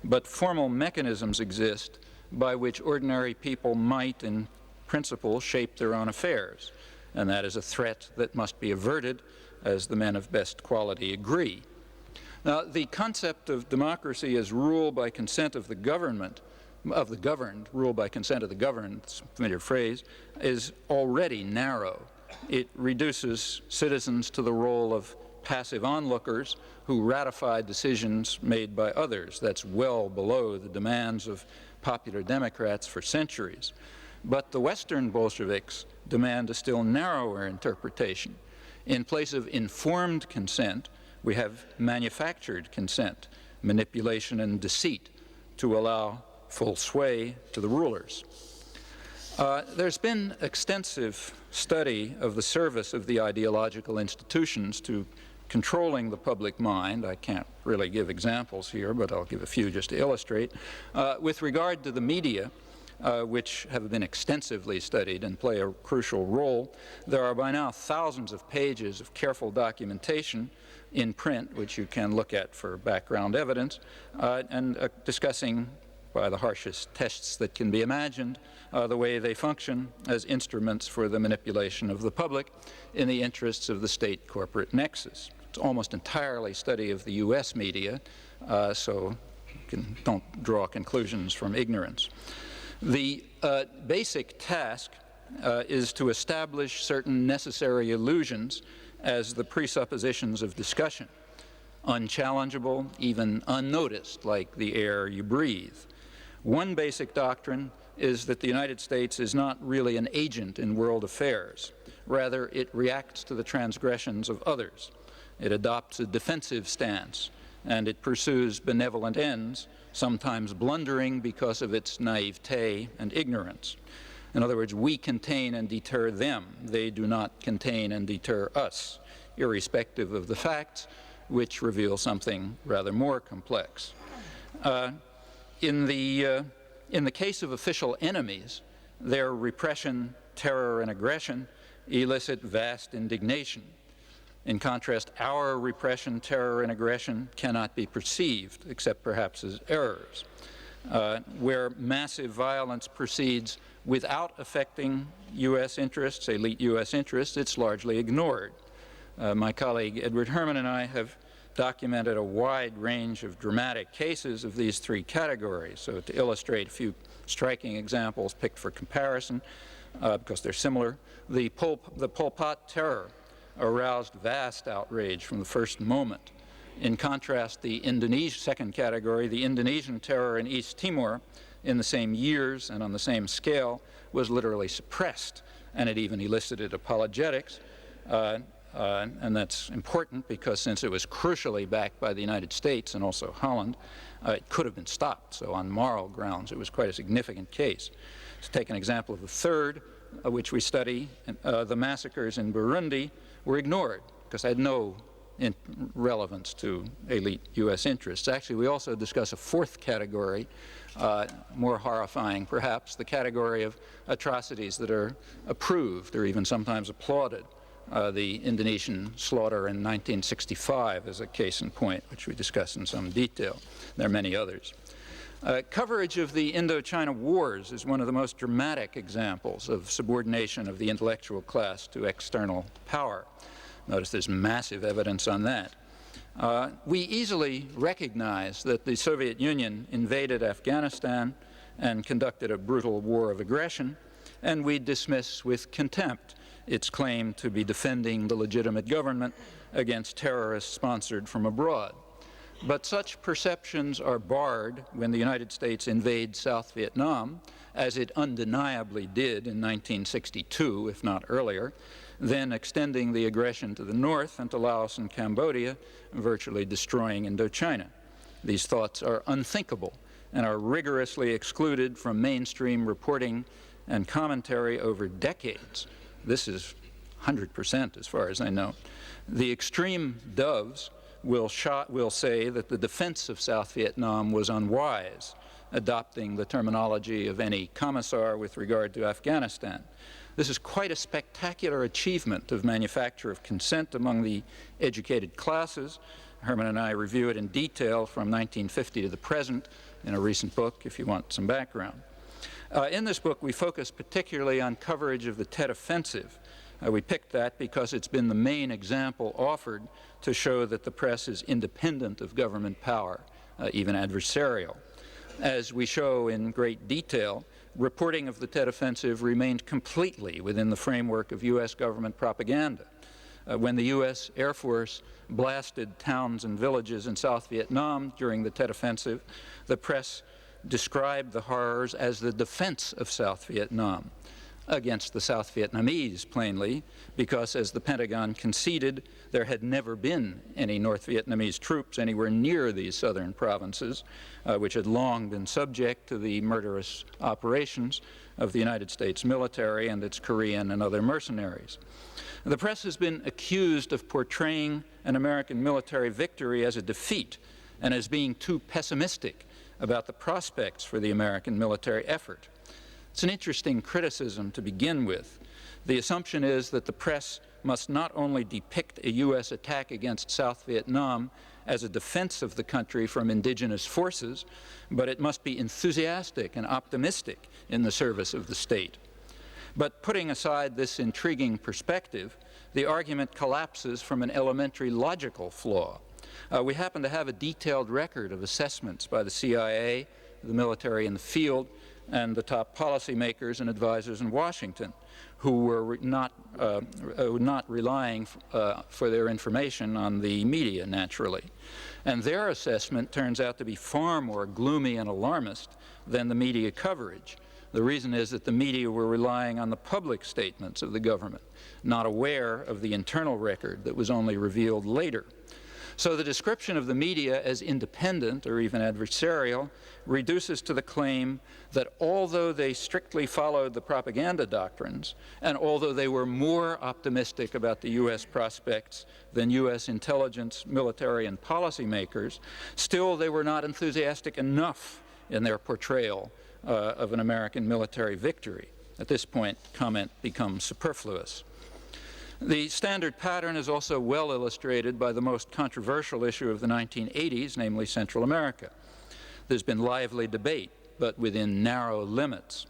but formal mechanisms exist by which ordinary people might, in principle, shape their own affairs, and that is a threat that must be averted, as the men of best quality agree. Now, the concept of democracy as rule by consent of the government, of the governed, rule by consent of the governed, it's a familiar phrase, is already narrow. It reduces citizens to the role of passive onlookers who ratify decisions made by others. That's well below the demands of popular democrats for centuries. But the Western Bolsheviks demand a still narrower interpretation. In place of informed consent, we have manufactured consent, manipulation and deceit to allow full sway to the rulers. There's been extensive study of the service of the ideological institutions to controlling the public mind. I can't really give examples here, but I'll give a few just to illustrate. With regard to the media, which have been extensively studied and play a crucial role, there are by now thousands of pages of careful documentation in print, which you can look at for background evidence, and discussing by the harshest tests that can be imagined the way they function as instruments for the manipulation of the public in the interests of the state-corporate nexus. It's almost entirely study of the US media, so don't draw conclusions from ignorance. The basic task is to establish certain necessary illusions as the presuppositions of discussion, unchallengeable, even unnoticed, like the air you breathe. One basic doctrine is that the United States is not really an agent in world affairs. Rather, it reacts to the transgressions of others. It adopts a defensive stance, and it pursues benevolent ends, sometimes blundering because of its naivete and ignorance. In other words, we contain and deter them. They do not contain and deter us, irrespective of the facts, which reveal something rather more complex. In the case of official enemies, their repression, terror, and aggression elicit vast indignation. In contrast, our repression, terror, and aggression cannot be perceived, except perhaps as errors. Where massive violence proceeds without affecting U.S. interests, elite U.S. interests, it's largely ignored. My colleague Edward Herman and I have documented a wide range of dramatic cases of these three categories. So to illustrate a few striking examples picked for comparison, because they're similar, the Pol Pot terror aroused vast outrage from the first moment. In contrast, the second category, the Indonesian terror in East Timor, in the same years and on the same scale, was literally suppressed, and it even elicited apologetics. And that's important because since it was crucially backed by the United States and also Holland, it could have been stopped. So on moral grounds, it was quite a significant case. To take an example of the third, which we study, the massacres in Burundi were ignored because they had no relevance to elite U.S. interests. Actually, we also discuss a fourth category, more horrifying perhaps, the category of atrocities that are approved or even sometimes applauded. The Indonesian slaughter in 1965 is a case in point, which we discuss in some detail. There are many others. Coverage of the Indochina wars is one of the most dramatic examples of subordination of the intellectual class to external power. Notice there's massive evidence on that. We easily recognize that the Soviet Union invaded Afghanistan and conducted a brutal war of aggression, and we dismiss with contempt its claim to be defending the legitimate government against terrorists sponsored from abroad. But such perceptions are barred when the United States invades South Vietnam, as it undeniably did in 1962, if not earlier, then extending the aggression to the north and to Laos and Cambodia, virtually destroying Indochina. These thoughts are unthinkable and are rigorously excluded from mainstream reporting and commentary over decades. This is 100% as far as I know. The extreme doves will say that the defense of South Vietnam was unwise, adopting the terminology of any commissar with regard to Afghanistan. This is quite a spectacular achievement of manufacture of consent among the educated classes, Herman and I review it in detail from 1950 to the present in a recent book, if you want some background. In this book, we focus particularly on coverage of the Tet Offensive. We picked that because it's been the main example offered to show that the press is independent of government power, even adversarial. As we show in great detail, reporting of the Tet Offensive remained completely within the framework of U.S. government propaganda. When the U.S. Air Force blasted towns and villages in South Vietnam during the Tet Offensive, the press described the horrors as the defense of South Vietnam against the South Vietnamese, plainly, because, as the Pentagon conceded, there had never been any North Vietnamese troops anywhere near these southern provinces, which had long been subject to the murderous operations of the United States military and its Korean and other mercenaries. The press has been accused of portraying an American military victory as a defeat and as being too pessimistic about the prospects for the American military effort. It's an interesting criticism to begin with. The assumption is that the press must not only depict a U.S. attack against South Vietnam as a defense of the country from indigenous forces, but it must be enthusiastic and optimistic in the service of the state. But putting aside this intriguing perspective, the argument collapses from an elementary logical flaw. We happen to have a detailed record of assessments by the CIA, the military in the field, and the top policymakers and advisors in Washington, who were not relying for their information on the media, naturally. And their assessment turns out to be far more gloomy and alarmist than the media coverage. The reason is that the media were relying on the public statements of the government, not aware of the internal record that was only revealed later. So the description of the media as independent or even adversarial reduces to the claim that although they strictly followed the propaganda doctrines, and although they were more optimistic about the U.S. prospects than U.S. intelligence, military, and policymakers, still they were not enthusiastic enough in their portrayal of an American military victory. At this point, comment becomes superfluous. The standard pattern is also well illustrated by the most controversial issue of the 1980s, namely Central America. There's been lively debate, but within narrow limits,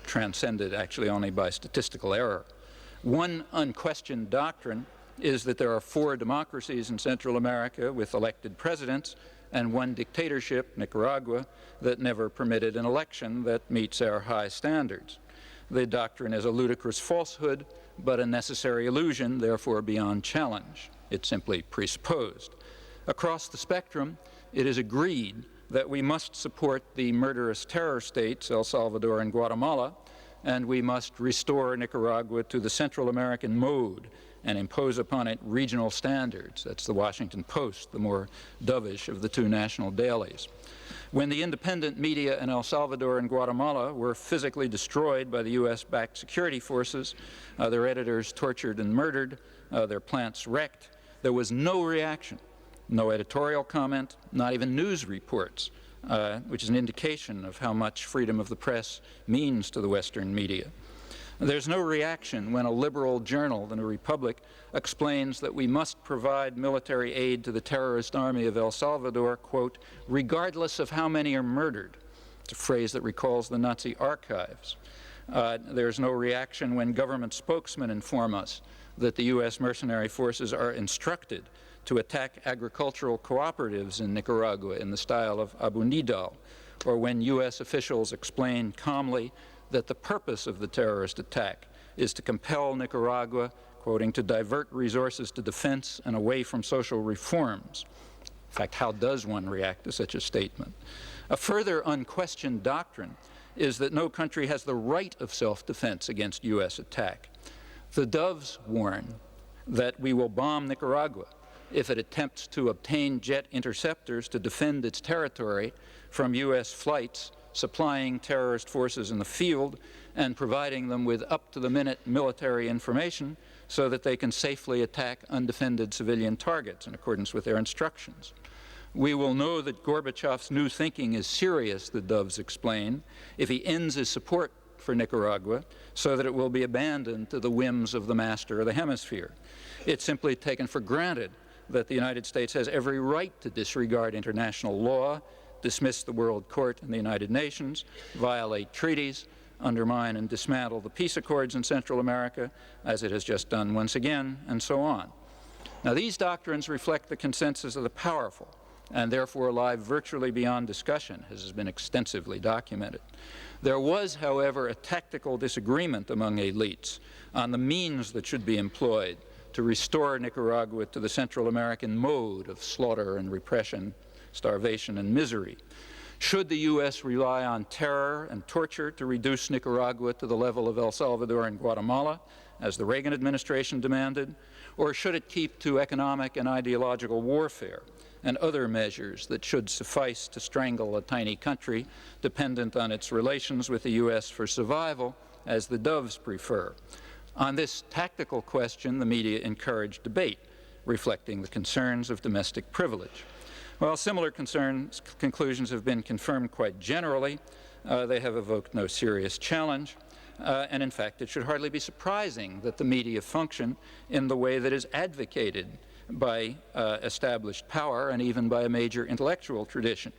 transcended actually only by statistical error. One unquestioned doctrine is that there are 4 democracies in Central America with elected presidents and 1 dictatorship, Nicaragua, that never permitted an election that meets our high standards. The doctrine is a ludicrous falsehood, but a necessary illusion, therefore beyond challenge. It's simply presupposed. Across the spectrum, it is agreed that we must support the murderous terror states, El Salvador and Guatemala, and we must restore Nicaragua to the Central American mode and impose upon it regional standards. That's the Washington Post, the more dovish of the 2 national dailies. When the independent media in El Salvador and Guatemala were physically destroyed by the U.S.-backed security forces, their editors tortured and murdered, their plants wrecked, there was no reaction, no editorial comment, not even news reports, which is an indication of how much freedom of the press means to the Western media. There's no reaction when a liberal journal, the New Republic, explains that we must provide military aid to the terrorist army of El Salvador, quote, regardless of how many are murdered. It's a phrase that recalls the Nazi archives. There's no reaction when government spokesmen inform us that the U.S. mercenary forces are instructed to attack agricultural cooperatives in Nicaragua in the style of Abu Nidal, or when U.S. officials explain calmly that the purpose of the terrorist attack is to compel Nicaragua, quoting, to divert resources to defense and away from social reforms. In fact, how does one react to such a statement? A further unquestioned doctrine is that no country has the right of self-defense against U.S. attack. The Doves warn that we will bomb Nicaragua if it attempts to obtain jet interceptors to defend its territory from U.S. flights supplying terrorist forces in the field and providing them with up-to-the-minute military information so that they can safely attack undefended civilian targets in accordance with their instructions. We will know that Gorbachev's new thinking is serious, the Doves explain, if he ends his support for Nicaragua so that it will be abandoned to the whims of the master of the hemisphere. It's simply taken for granted that the United States has every right to disregard international law, dismiss the World Court and the United Nations, violate treaties, undermine and dismantle the peace accords in Central America, as it has just done once again, and so on. Now, these doctrines reflect the consensus of the powerful, and therefore lie virtually beyond discussion, as has been extensively documented. There was, however, a tactical disagreement among elites on the means that should be employed to restore Nicaragua to the Central American mode of slaughter and repression, starvation and misery. Should the U.S. rely on terror and torture to reduce Nicaragua to the level of El Salvador and Guatemala, as the Reagan administration demanded, or should it keep to economic and ideological warfare and other measures that should suffice to strangle a tiny country dependent on its relations with the U.S. for survival, as the Doves prefer? On this tactical question, the media encouraged debate, reflecting the concerns of domestic privilege. While similar conclusions have been confirmed quite generally, they have evoked no serious challenge. And in fact, it should hardly be surprising that the media function in the way that is advocated by established power and even by a major intellectual tradition,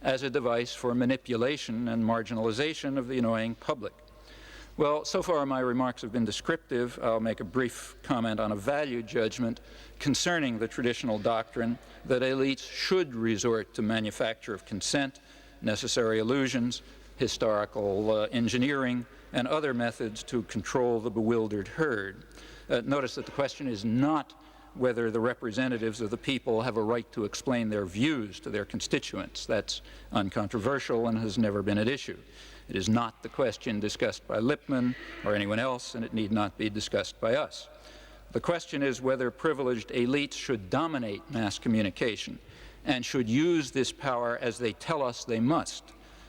as a device for manipulation and marginalization of the annoying public. Well, so far my remarks have been descriptive. I'll make a brief comment on a value judgment concerning the traditional doctrine that elites should resort to manufacture of consent, necessary illusions, historical engineering, and other methods to control the bewildered herd. Notice that the question is not whether the representatives of the people have a right to explain their views to their constituents. That's uncontroversial and has never been at issue. It is not the question discussed by Lippmann or anyone else, and it need not be discussed by us. The question is whether privileged elites should dominate mass communication and should use this power as they tell us they must,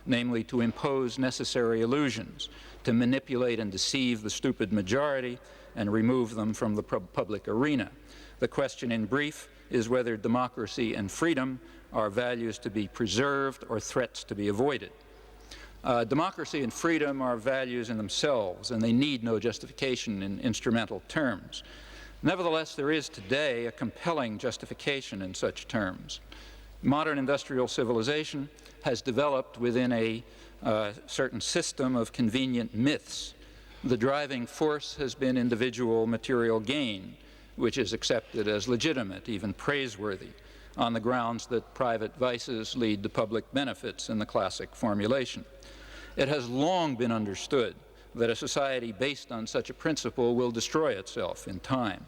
namely to impose necessary illusions, to manipulate and deceive the stupid majority and remove them from the public arena. The question in brief is whether democracy and freedom are values to be preserved or threats to be avoided. Democracy and freedom are values in themselves, and they need no justification in instrumental terms. Nevertheless, there is today a compelling justification in such terms. Modern industrial civilization has developed within a certain system of convenient myths. The driving force has been individual material gain, which is accepted as legitimate, even praiseworthy, on the grounds that private vices lead to public benefits in the classic formulation. It has long been understood that a society based on such a principle will destroy itself in time.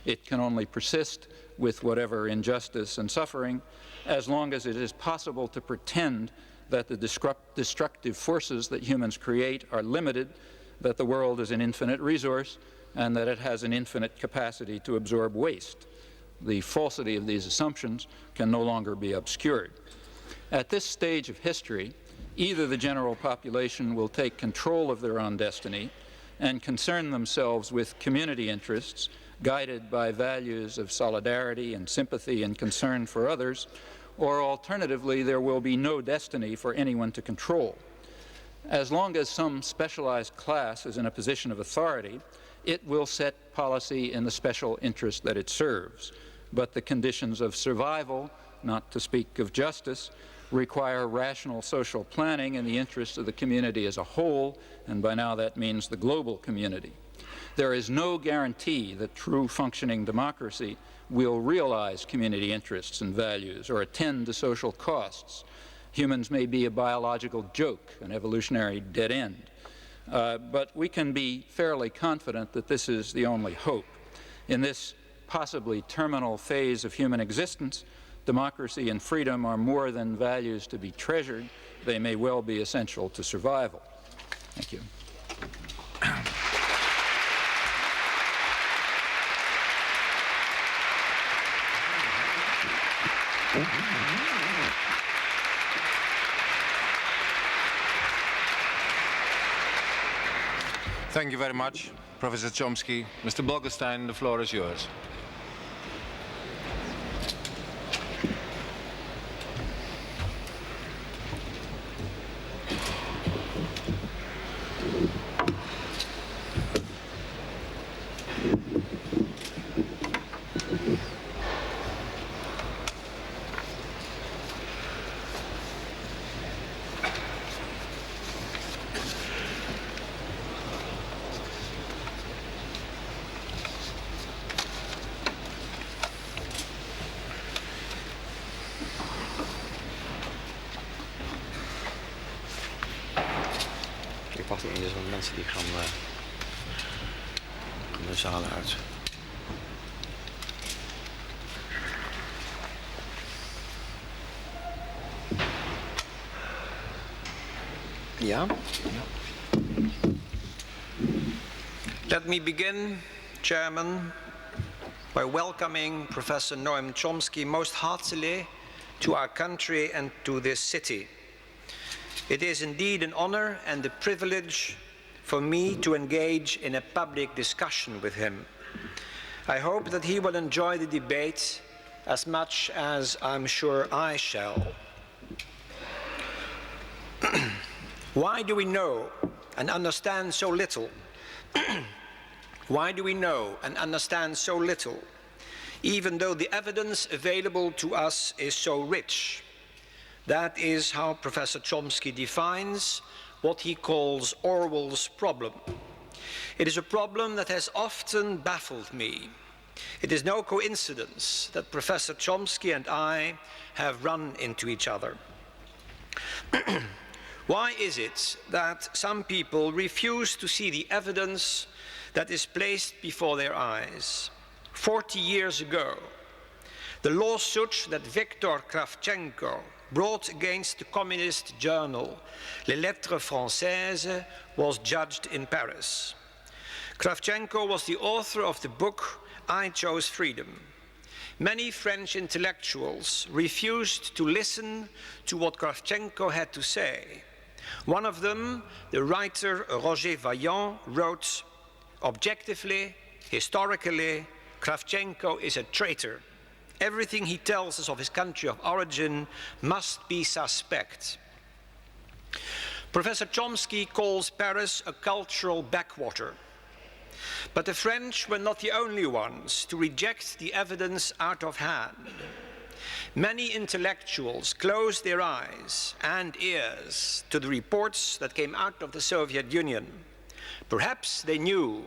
It can only persist with whatever injustice and suffering as long as it is possible to pretend that the destructive forces that humans create are limited, that the world is an infinite resource, and that it has an infinite capacity to absorb waste. The falsity of these assumptions can no longer be obscured. At this stage of history, either the general population will take control of their own destiny and concern themselves with community interests guided by values of solidarity and sympathy and concern for others, or alternatively, there will be no destiny for anyone to control. As long as some specialized class is in a position of authority, it will set policy in the special interest that it serves. But the conditions of survival, not to speak of justice, require rational social planning in the interest of the community as a whole, and by now that means the global community. There is no guarantee that true functioning democracy will realize community interests and values or attend to social costs. Humans may be a biological joke, an evolutionary dead end. But we can be fairly confident that this is the only hope. In this possibly terminal phase of human existence, democracy and freedom are more than values to be treasured. They may well be essential to survival. Thank you. Thank you very much, Professor Chomsky. Mr. Bolkestein, the floor is yours. Wacht even, er zijn mensen die gaan de zalen uit. Ja? Let me begin, Chairman, by welcoming Professor Noam Chomsky most heartily to our country and to this city. It is indeed an honor and a privilege for me to engage in a public discussion with him. I hope that he will enjoy the debate as much as I'm sure I shall. Why do we know and understand so little? Why do we know and understand so little, even though the evidence available to us is so rich? That is how Professor Chomsky defines what he calls Orwell's problem. It is a problem that has often baffled me. It is no coincidence that Professor Chomsky and I have run into each other. Why is it that some people refuse to see the evidence that is placed before their eyes? 40 years ago, the lawsuit that Viktor Kravchenko brought against the communist journal Les Lettres Françaises was judged in Paris. Kravchenko was the author of the book I Chose Freedom. Many French intellectuals refused to listen to what Kravchenko had to say. One of them, the writer Roger Vaillant, wrote, "Objectively, historically, Kravchenko is a traitor. Everything he tells us of his country of origin must be suspect." Professor Chomsky calls Paris a cultural backwater. But the French were not the only ones to reject the evidence out of hand. Many intellectuals closed their eyes and ears to the reports that came out of the Soviet Union. Perhaps they knew,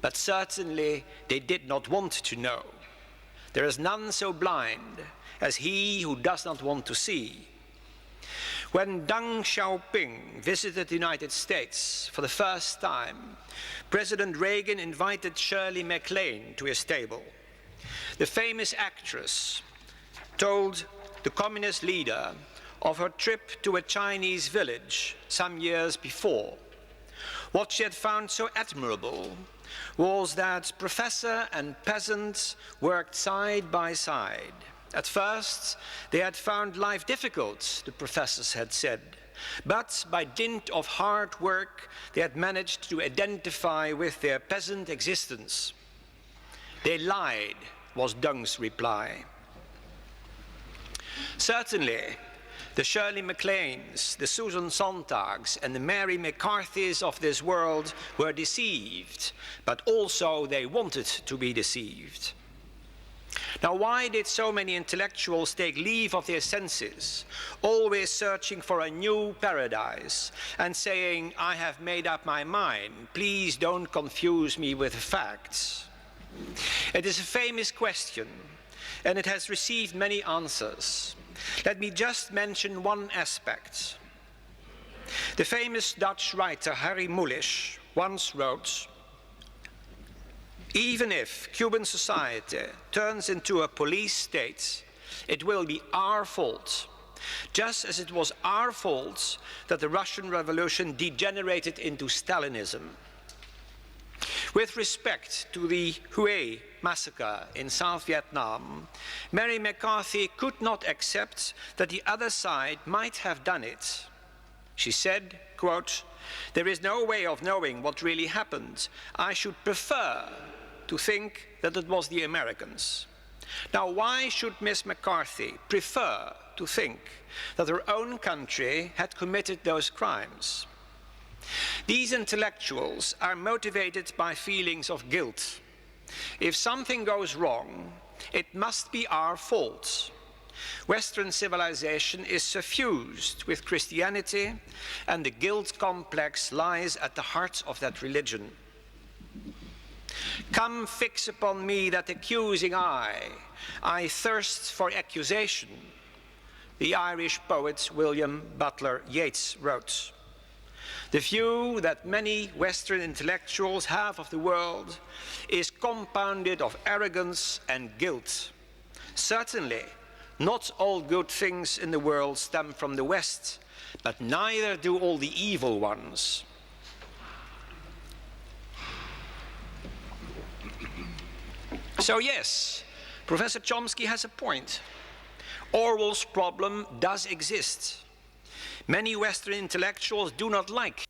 but certainly they did not want to know. There is none so blind as he who does not want to see. When Deng Xiaoping visited the United States for the first time, President Reagan invited Shirley MacLaine to his table. The famous actress told the communist leader of her trip to a Chinese village some years before. What she had found so admirable was that professor and peasant worked side by side. At first, they had found life difficult, the professors had said, but by dint of hard work, they had managed to identify with their peasant existence. They lied, was Deng's reply. Certainly, the Shirley MacLaines, the Susan Sontags, and the Mary McCarthys of this world were deceived, but also they wanted to be deceived. Now, why did so many intellectuals take leave of their senses, always searching for a new paradise and saying, "I have made up my mind, please don't confuse me with facts"? It is a famous question, and it has received many answers. Let me just mention one aspect. The famous Dutch writer Harry Mulisch once wrote, "Even if Cuban society turns into a police state, it will be our fault, just as it was our fault that the Russian Revolution degenerated into Stalinism." With respect to the Hue massacre in South Vietnam, Mary McCarthy could not accept that the other side might have done it. She said, quote, "There is no way of knowing what really happened. I should prefer to think that it was the Americans." Now, why should Miss McCarthy prefer to think that her own country had committed those crimes? These intellectuals are motivated by feelings of guilt. If something goes wrong, it must be our fault. Western civilization is suffused with Christianity, and the guilt complex lies at the heart of that religion. "Come fix upon me that accusing eye, I thirst for accusation," the Irish poet William Butler Yeats wrote. The view that many Western intellectuals have of the world is compounded of arrogance and guilt. Certainly, not all good things in the world stem from the West, but neither do all the evil ones. So yes, Professor Chomsky has a point. Orwell's problem does exist. Many Western intellectuals do not like